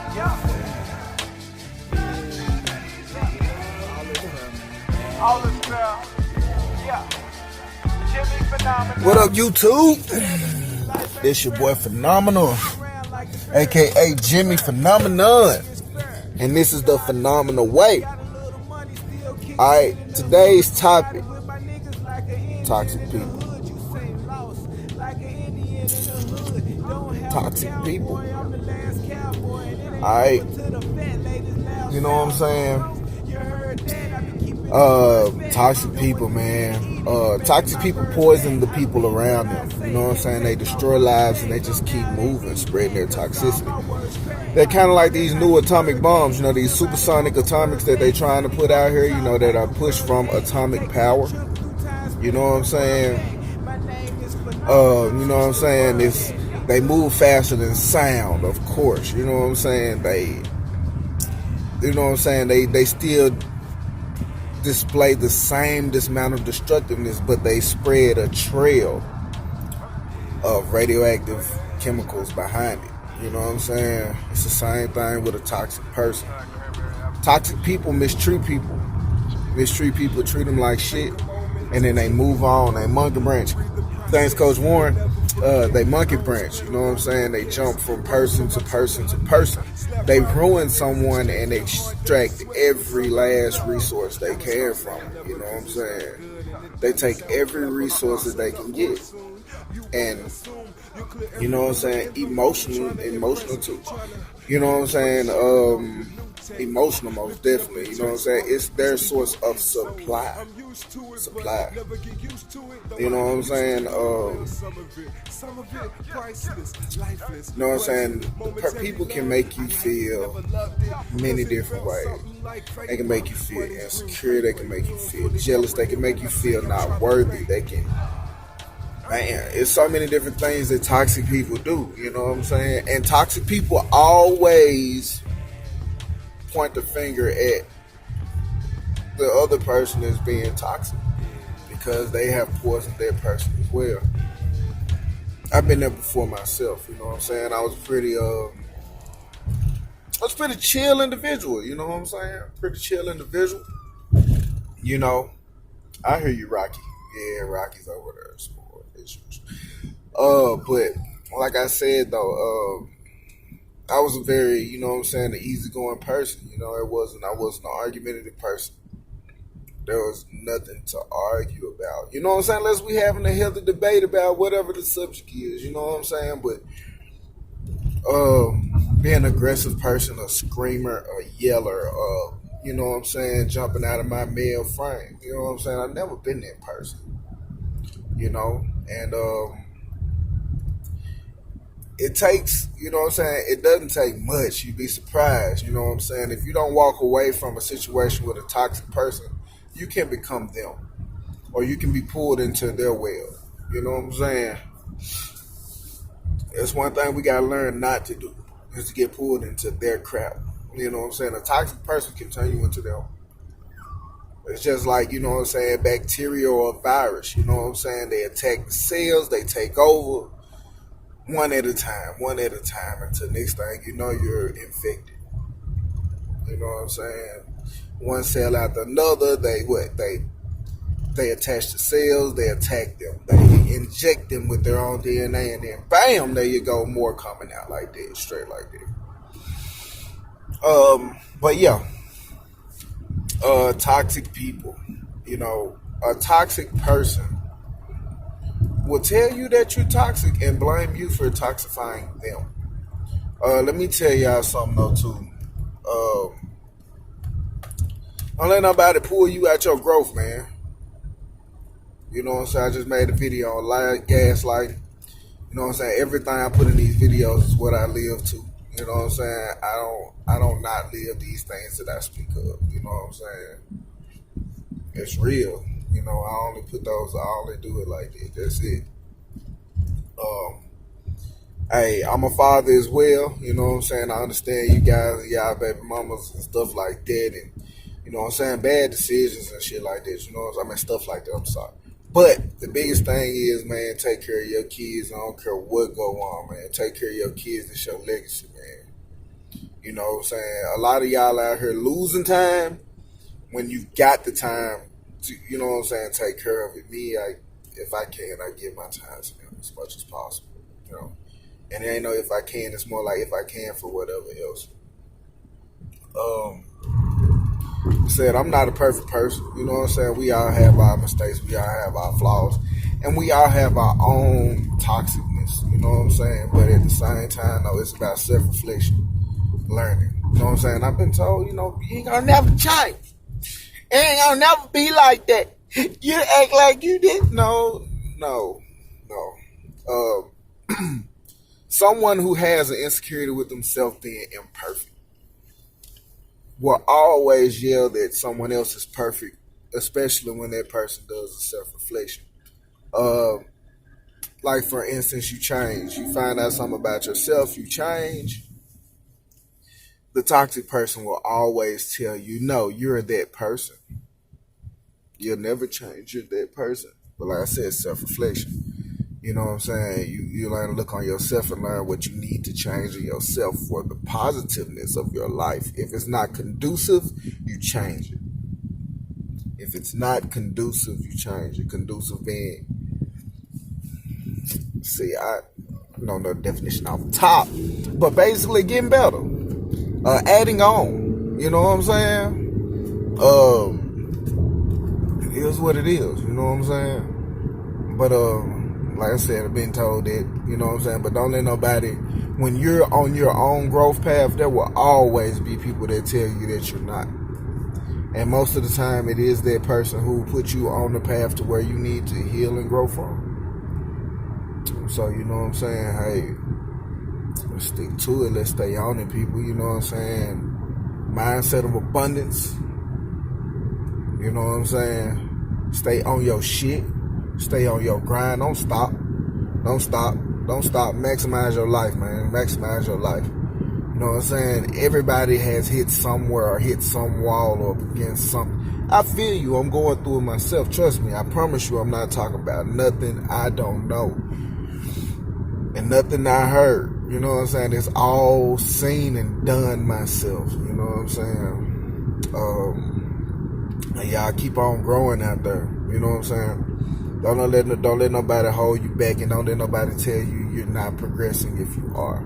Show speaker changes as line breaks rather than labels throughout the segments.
All is well. Yeah. Jimmy Phenomenal.
What up, YouTube? It's your boy Phenomenal, aka Jimmy Phenomenon, and this is the Phenomenal Way. Alright, today's topic: toxic people. Toxic people. Alright, you know what I'm saying? Toxic people, man. Toxic people poison the people around them. You know what I'm saying? They destroy lives and they just keep moving, spreading their toxicity. They're kind of like these new atomic bombs, you know, these supersonic atomics that they're trying to put out here, you know, that are pushed from atomic power. You know what I'm saying? You know what I'm saying? They move faster than sound, of course. You know what I'm saying? You know what I'm saying? They still display the same amount of destructiveness, but they spread a trail of radioactive chemicals behind it. You know what I'm saying? It's the same thing with a toxic person. Toxic people mistreat people. Treat them like shit, and then they move on. They monkey branch. Thanks, Coach Warren. They monkey branch. You know what I'm saying? They jump from person to person to person. They ruin someone and extract every last resource they can from them. You know what I'm saying? They take every resource that they can get. And, you know what I'm saying, emotional too. You know what I'm saying, emotional most definitely. You know what I'm saying, it's their source of supply. You know what I'm saying, you know what I'm saying, people can make you feel many different ways. They can make you feel insecure, they can make you feel jealous, they can make you feel not worthy, they can, man, it's so many different things that toxic people do, you know what I'm saying? And toxic people always point the finger at the other person as being toxic because they have poisoned their person as well. I've been there before myself, you know what I'm saying? I was a pretty chill individual, you know what I'm saying? Pretty chill individual. You know, I hear you, Rocky. Yeah, Rocky's over there. But like I said though, I was a very, you know what I'm saying, an easygoing person. You know, I wasn't an argumentative person. There was nothing to argue about. You know what I'm saying? Unless we having a healthy debate about whatever the subject is. You know what I'm saying? But being an aggressive person, a screamer, a yeller, you know what I'm saying, jumping out of my male frame. You know what I'm saying? I've never been that person. You know, and it takes, you know what I'm saying, it doesn't take much. You'd be surprised, you know what I'm saying? If you don't walk away from a situation with a toxic person, you can become them. Or you can be pulled into their well. You know what I'm saying? That's one thing we got to learn not to do, is to get pulled into their crap. You know what I'm saying? A toxic person can turn you into them. It's just like, you know what I'm saying, bacteria or a virus. You know what I'm saying? They attack the cells, they take over. One at a time, until next thing you know, you're infected. You know what I'm saying? One cell after another, they attach the cells, they attack them, they inject them with their own DNA, and then bam, there you go, more coming out like that, straight like that. But yeah, toxic people, you know, a toxic person will tell you that you're toxic and blame you for toxifying them. Let me tell y'all something though too. Don't let nobody pull you out your growth, man. You know what I'm saying? I just made a video on gaslighting. You know what I'm saying? Everything I put in these videos is what I live to. You know what I'm saying? I don't not live these things that I speak of. You know what I'm saying? It's real. You know, I only put those, I only do it like that. That's it. Hey, I'm a father as well. You know what I'm saying? I understand you guys, y'all baby mamas and stuff like that. And, you know what I'm saying? Bad decisions and shit like this. You know what I'm saying? I mean, stuff like that. I'm sorry. But the biggest thing is, man, take care of your kids. I don't care what go on, man. Take care of your kids. It's your legacy, man. You know what I'm saying? A lot of y'all out here losing time when you got the time to, you know what I'm saying, take care of it. Me, if I can, I give my time to them as much as possible. You know, and it ain't no if I can. It's more like if I can for whatever else. Said I'm not a perfect person. You know what I'm saying? We all have our mistakes. We all have our flaws, and we all have our own toxicness. You know what I'm saying? But at the same time, though, it's about self-reflection, learning. You know what I'm saying? I've been told, you know, you ain't gonna never change. It ain't gonna never be like that. You act like you did. No. Someone who has an insecurity with themselves being imperfect will always yell that someone else is perfect, especially when that person does a self-reflection. Like, for instance, you change. You find out something about yourself, you change. The toxic person will always tell you, no, you're that person. You'll never change. You're that person. But like I said, self-reflection. You know what I'm saying? You learn to look on yourself and learn what you need to change in yourself for the positiveness of your life. If it's not conducive, you change it. If it's not conducive, you change it. Conducive being, see, I don't know the definition off the top, but basically getting better. Adding on. You know what I'm saying? It is what it is. You know what I'm saying? But like I said, I've been told that, you know what I'm saying? But don't let nobody, when you're on your own growth path, there will always be people that tell you that you're not. And most of the time, it is that person who put you on the path to where you need to heal and grow from. So, you know what I'm saying? Hey, let's stick to it. Let's stay on it, people. You know what I'm saying? Mindset of abundance. You know what I'm saying? Stay on your shit. Stay on your grind. Don't stop. Don't stop. Don't stop. Maximize your life, man. Maximize your life. You know what I'm saying? Everybody has hit somewhere or hit some wall or up against something. I feel you. I'm going through it myself. Trust me. I promise you I'm not talking about nothing I don't know. And nothing I heard. You know what I'm saying? It's all seen and done myself. You know what I'm saying? And y'all keep on growing out there. You know what I'm saying? Don't let nobody hold you back, and don't let nobody tell you you're not progressing if you are.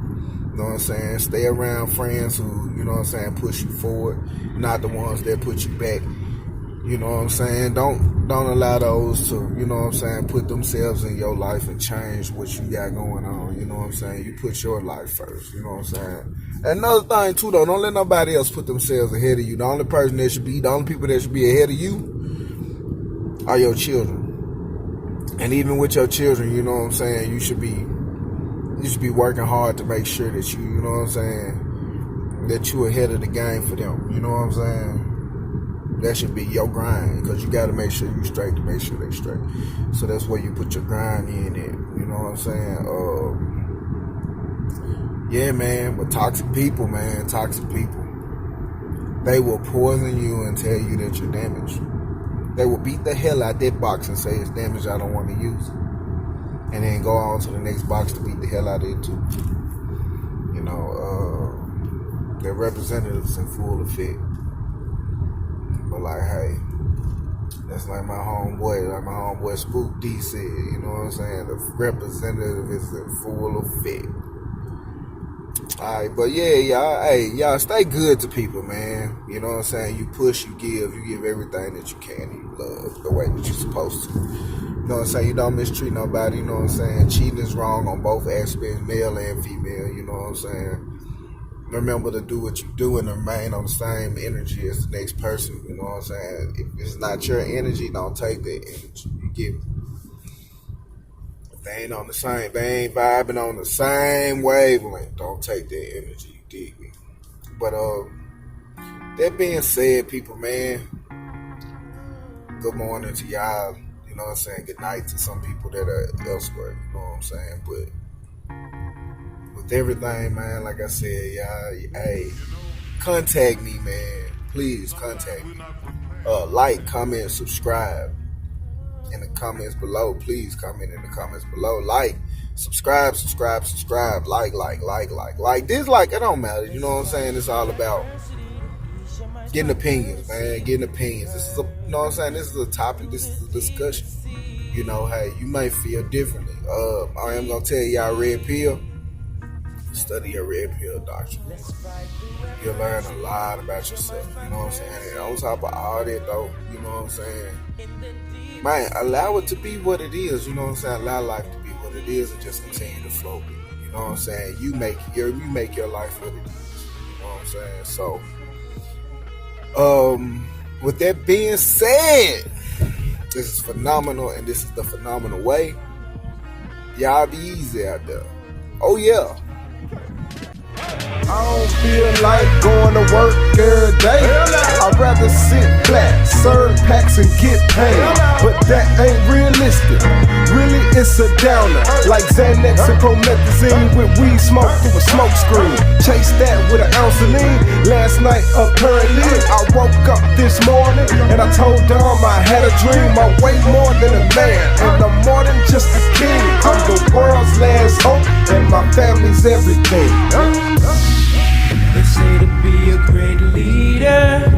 You know what I'm saying? Stay around friends who, you know what I'm saying, push you forward, not the ones that put you back. You know what I'm saying? Don't allow those to, you know what I'm saying, put themselves in your life and change what you got going on. You know what I'm saying? You put your life first. You know what I'm saying? And another thing too, though, don't let nobody else put themselves ahead of you. The only people that should be ahead of you are your children. And even with your children, you know what I'm saying, you should be working hard to make sure that you know what I'm saying, that you ahead of the game for them. You know what I'm saying? That should be your grind, because you got to make sure you straight to make sure they straight. So that's where you put your grind in it. You know what I'm saying? Yeah, man. But toxic people, man, toxic people. They will poison you and tell you that you're damaged. They will beat the hell out that box and say it's damaged, I don't want to use it. And then go on to the next box to beat the hell out of it too. You know, they're representatives in full effect. But like, hey, that's like my homeboy Spook D said, you know what I'm saying? The representative is in full effect. Alright, but yeah, y'all stay good to people, man. You know what I'm saying? You push, you give everything that you can, and you love the way that you're supposed to. You know what I'm saying? You don't mistreat nobody, you know what I'm saying? Cheating is wrong on both aspects, male and female, you know what I'm saying? Remember to do what you do and remain on the same energy as the next person, you know what I'm saying? If it's not your energy, don't take that energy. You get it. They ain't vibing on the same wavelength. Don't take that energy, you dig me? But that being said, people, man, good morning to y'all. You know what I'm saying? Good night to some people that are elsewhere. You know what I'm saying? But with everything, man, like I said, y'all, hey, contact me, man. Please contact me. Like, comment, subscribe. In the comments below, please comment in the comments below. Like, Subscribe, like, dislike, it don't matter. You know what I'm saying? It's all about getting opinions, man. Getting opinions. This is a, you know what I'm saying? This is a topic. This is a discussion. You know, hey, you may feel differently. I am gonna tell y'all, red pill. Study your red pill doctrine. You'll learn a lot about yourself. You know what I'm saying? And on top of all that, though, you know what I'm saying? Man, allow it to be what it is. You know what I'm saying? Allow life to be what it is, and just continue to flow with it. You know what I'm saying? You make your life what it is. You know what I'm saying? So, with that being said, this is phenomenal, and this is the phenomenal way. Y'all be easy out there. Oh yeah.
I don't feel like going to work every day. I'd rather sit flat, serve packs and get paid. But that ain't realistic. Really, it's a downer. Like Xanax and promethazine with weed smoke through a smoke screen. Chase that with an ounce of lean. Last night, apparently, I woke up this morning and I told Dom I had a dream. I weigh more than a man, and I'm more than just a king. I'm the world's last hope, and my family's everything.
They say to be a great leader,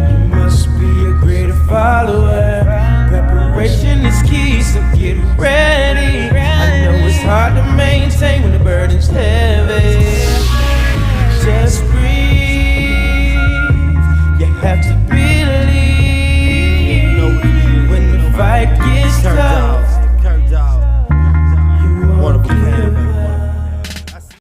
you must be a greater follower. Preparation is key, so get ready. I know it's hard to maintain when the burden's heavy.